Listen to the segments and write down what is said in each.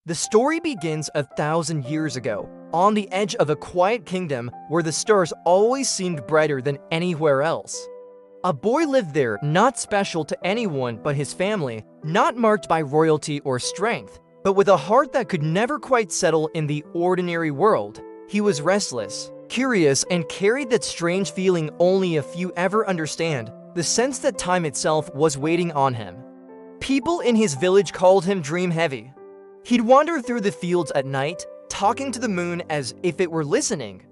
The story begins 1,000 years ago, on the edge of a quiet kingdom where the stars always seemed brighter than anywhere else. A boy lived there, not special to anyone but his family, not marked by royalty or strength, but with a heart that could never quite settle in the ordinary world. He was restless, curious, and carried that strange feeling only a few ever understand, the sense that time itself was waiting on him. People in his village called him Dream Heavy. He'd wander through the fields at night, talking to the moon as if it were listening.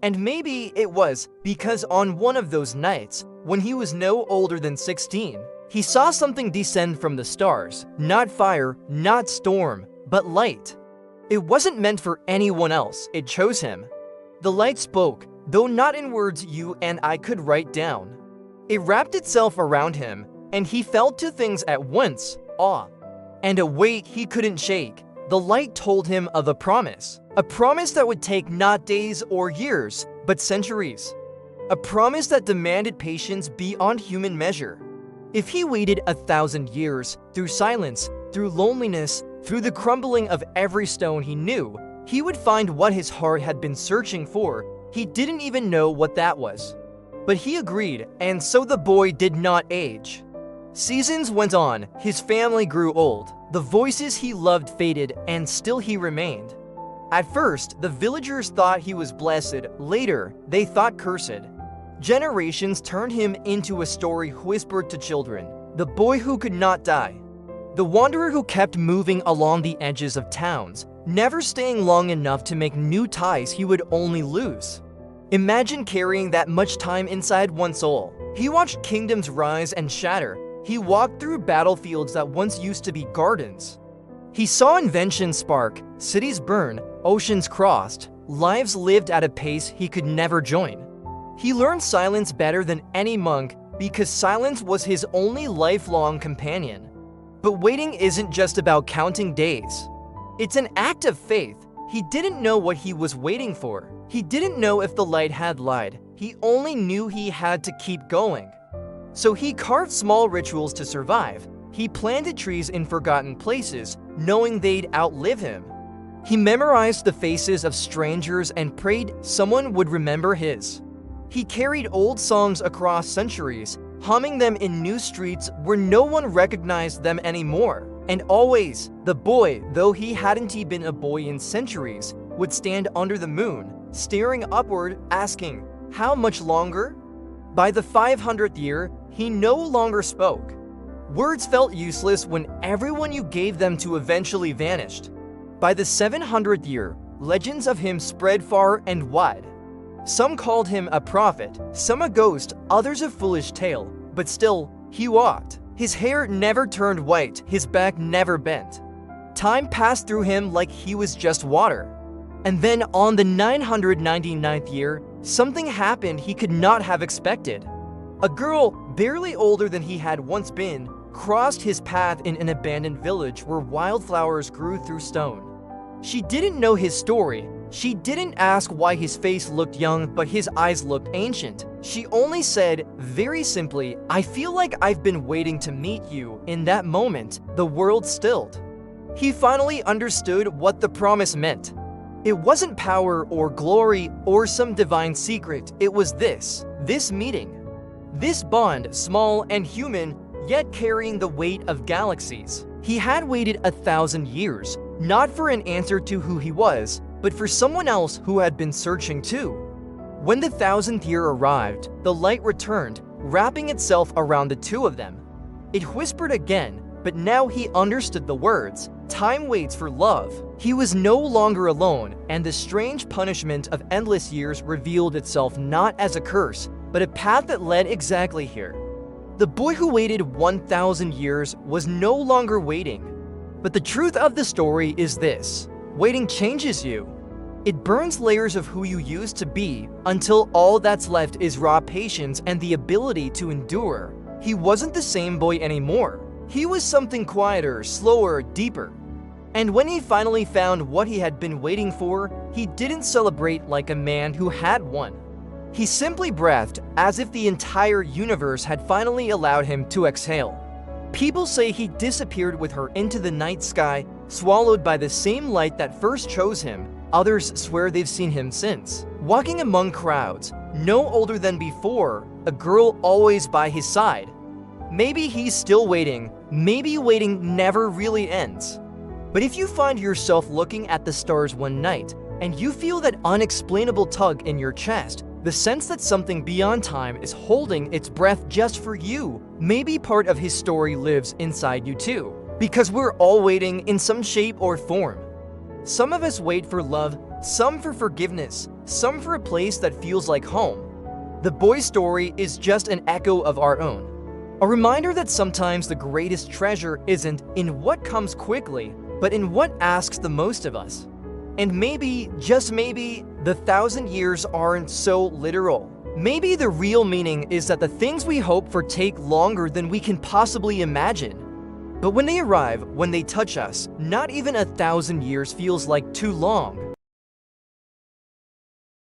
And maybe it was because on one of those nights, when he was no older than 16, he saw something descend from the stars. Not fire, not storm, but light. It wasn't meant for anyone else, it chose him. The light spoke, though not in words you and I could write down. It wrapped itself around him, and he felt two things at once: awe and a weight he couldn't shake. The light told him of a promise that would take not days or years, but centuries. A promise that demanded patience beyond human measure. If he waited 1,000 years, through silence, through loneliness, through the crumbling of every stone he knew, he would find what his heart had been searching for. He didn't even know what that was. But he agreed, and so the boy did not age. Seasons went on, his family grew old, the voices he loved faded, and still he remained. At first, the villagers thought he was blessed, later, they thought cursed. Generations turned him into a story whispered to children, the boy who could not die. The wanderer who kept moving along the edges of towns, never staying long enough to make new ties he would only lose. Imagine carrying that much time inside one's soul. He watched kingdoms rise and shatter. He walked through battlefields that once used to be gardens. He saw inventions spark, cities burn, oceans crossed, lives lived at a pace he could never join. He learned silence better than any monk because silence was his only lifelong companion. But waiting isn't just about counting days. It's an act of faith. He didn't know what he was waiting for. He didn't know if the light had lied. He only knew he had to keep going. So he carved small rituals to survive. He planted trees in forgotten places, knowing they'd outlive him. He memorized the faces of strangers and prayed someone would remember his. He carried old songs across centuries, humming them in new streets where no one recognized them anymore. And always, the boy, though he hadn't been a boy in centuries, would stand under the moon, staring upward, asking, "How much longer?" By the 500th year, he no longer spoke. Words felt useless when everyone you gave them to eventually vanished. By the 700th year, legends of him spread far and wide. Some called him a prophet, some a ghost, others a foolish tale, but still, he walked. His hair never turned white, his back never bent. Time passed through him like he was just water. And then on the 999th year, something happened he could not have expected. A girl, barely older than he had once been, crossed his path in an abandoned village where wildflowers grew through stone. She didn't know his story. She didn't ask why his face looked young but his eyes looked ancient. She only said, very simply, "I feel like I've been waiting to meet you." In that moment, the world stilled. He finally understood what the promise meant. It wasn't power or glory or some divine secret. It was this meeting. This bond, small and human, yet carrying the weight of galaxies. He had waited 1,000 years, not for an answer to who he was, but for someone else who had been searching too. When the 1,000th year arrived, the light returned, wrapping itself around the two of them. It whispered again, but now he understood the words. Time waits for love. He was no longer alone, and the strange punishment of endless years revealed itself not as a curse, but a path that led exactly here. The boy who waited 1,000 years was no longer waiting. But the truth of the story is this: waiting changes you. It burns layers of who you used to be until all that's left is raw patience and the ability to endure. He wasn't the same boy anymore. He was something quieter, slower, deeper. And when he finally found what he had been waiting for, he didn't celebrate like a man who had won. He simply breathed, as if the entire universe had finally allowed him to exhale. People say he disappeared with her into the night sky, swallowed by the same light that first chose him. Others swear they've seen him since. Walking among crowds, no older than before, a girl always by his side. Maybe he's still waiting, maybe waiting never really ends. But if you find yourself looking at the stars one night, and you feel that unexplainable tug in your chest, the sense that something beyond time is holding its breath just for you, maybe part of his story lives inside you too. Because we're all waiting in some shape or form. Some of us wait for love, some for forgiveness, some for a place that feels like home. The boy's story is just an echo of our own. A reminder that sometimes the greatest treasure isn't in what comes quickly, but in what asks the most of us. And maybe, just maybe, the 1,000 years aren't so literal. Maybe the real meaning is that the things we hope for take longer than we can possibly imagine. But when they arrive, when they touch us, not even 1,000 years feels like too long.